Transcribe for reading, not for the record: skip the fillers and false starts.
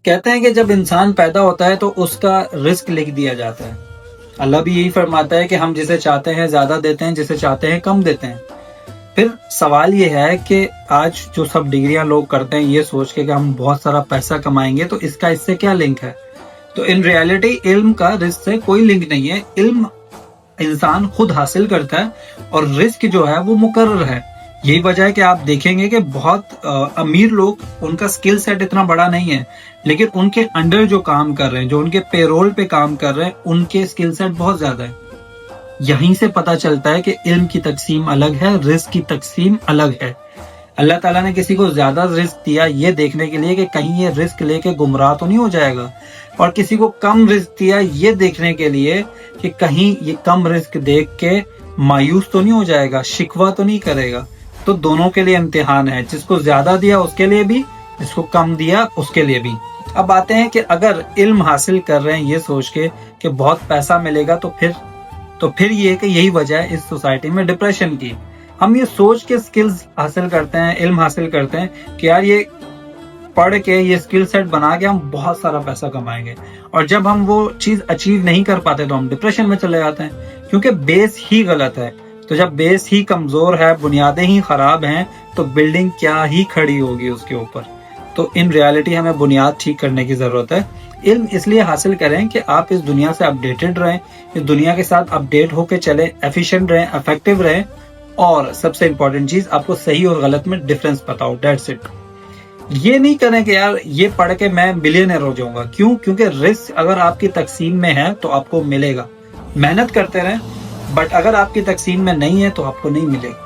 کہتے ہیں کہ جب انسان پیدا ہوتا ہے تو اس کا رزق لکھ دیا جاتا ہے. اللہ بھی یہی فرماتا ہے کہ ہم جسے چاہتے ہیں زیادہ دیتے ہیں، جسے چاہتے ہیں کم دیتے ہیں. پھر سوال یہ ہے کہ آج جو سب ڈگریاں لوگ کرتے ہیں یہ سوچ کے کہ ہم بہت سارا پیسہ کمائیں گے، تو اس کا اس سے کیا لنک ہے؟ تو ان ریالٹی علم کا رزق سے کوئی لنک نہیں ہے. علم انسان خود حاصل کرتا ہے اور رزق جو ہے وہ مقرر ہے. یہی وجہ ہے کہ آپ دیکھیں گے کہ بہت امیر لوگ، ان کا سکل سیٹ اتنا بڑا نہیں ہے، لیکن ان کے انڈر جو کام کر رہے ہیں، جو ان کے پے رول پہ کام کر رہے ہیں، ان کے سکل سیٹ بہت زیادہ ہے. یہیں سے پتہ چلتا ہے کہ علم کی تقسیم الگ ہے، رزق کی تقسیم الگ ہے. اللہ تعالیٰ نے کسی کو زیادہ رزق دیا یہ دیکھنے کے لیے کہ کہیں یہ رزق لے کے گمراہ تو نہیں ہو جائے گا، اور کسی کو کم رزق دیا یہ دیکھنے کے لیے کہ کہیں یہ کم رزق دیکھ کے مایوس تو نہیں ہو جائے گا، شکوہ تو نہیں کرے گا. تو دونوں کے لیے امتحان ہے، جس کو زیادہ دیا اس کے لیے بھی، جس کو کم دیا اس کے لیے بھی. اب آتے ہیں کہ اگر علم حاصل کر رہے ہیں یہ سوچ کے کہ بہت پیسہ ملے گا، تو پھر یہ کہ یہی وجہ ہے اس سوسائٹی میں ڈپریشن کی. ہم یہ سوچ کے سکلز حاصل کرتے ہیں، علم حاصل کرتے ہیں کہ یار یہ پڑھ کے، یہ سکل سیٹ بنا کے ہم بہت سارا پیسہ کمائیں گے، اور جب ہم وہ چیز اچیو نہیں کر پاتے تو ہم ڈپریشن میں چلے جاتے ہیں، کیونکہ بیس ہی غلط ہے. تو جب بیس ہی کمزور ہے، بنیادیں ہی خراب ہیں، تو بلڈنگ کیا ہی کھڑی ہوگی اس کے اوپر. تو ان ریالٹی ہمیں بنیاد ٹھیک کرنے کی ضرورت ہے. علم اس لیے حاصل کریں کہ آپ اس دنیا سے اپڈیٹڈ رہیں، اس دنیا کے ساتھ اپڈیٹ ہو کے چلیں، ایفیشینٹ رہیں، افیکٹو رہیں، اور سب سے امپورٹنٹ چیز آپ کو صحیح اور غلط میں ڈفرنس پتا ہو. That's it. یہ نہیں کریں کہ یار یہ پڑھ کے میں بلینئر ہو جاؤں گا. کیوں؟ کیونکہ رزق اگر آپ کی تقسیم میں ہے تو آپ کو ملے گا. محنت کرتے رہیں، بٹ اگر آپ کی تقسیم میں نہیں ہے تو آپ کو نہیں ملے گا.